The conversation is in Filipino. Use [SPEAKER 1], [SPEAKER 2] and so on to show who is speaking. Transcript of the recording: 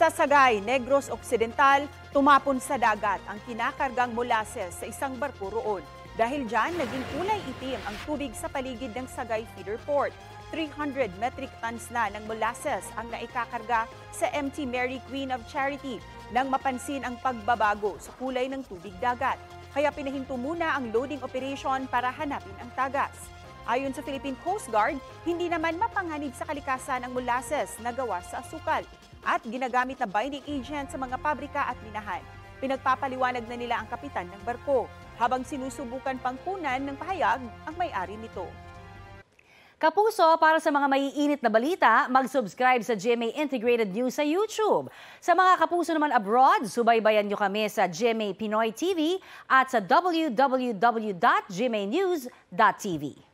[SPEAKER 1] Sa Sagay, Negros Occidental, tumapon sa dagat ang kinakargang molasses sa isang barko roon. Dahil dyan, naging kulay itim ang tubig sa paligid ng Sagay Feeder Port. 300 metric tons na ng molasses ang naikakarga sa MT Mary Queen of Charity nang mapansin ang pagbabago sa kulay ng tubig dagat. Kaya pinahinto muna ang loading operation para hanapin ang tagas. Ayon sa Philippine Coast Guard, hindi naman mapanganib sa kalikasan ang molasses na gawa sa asukal at ginagamit na binding agent sa mga pabrika at minahan. Pinagpapaliwanag na nila ang kapitan ng barko habang sinusubukan pang kunan ng pahayag ang may-ari nito.
[SPEAKER 2] Kapuso, para sa mga maiinit na balita, mag-subscribe sa GMA Integrated News sa YouTube. Sa mga kapuso naman abroad, subaybayan nyo kami sa GMA Pinoy TV at sa www.gmanews.tv.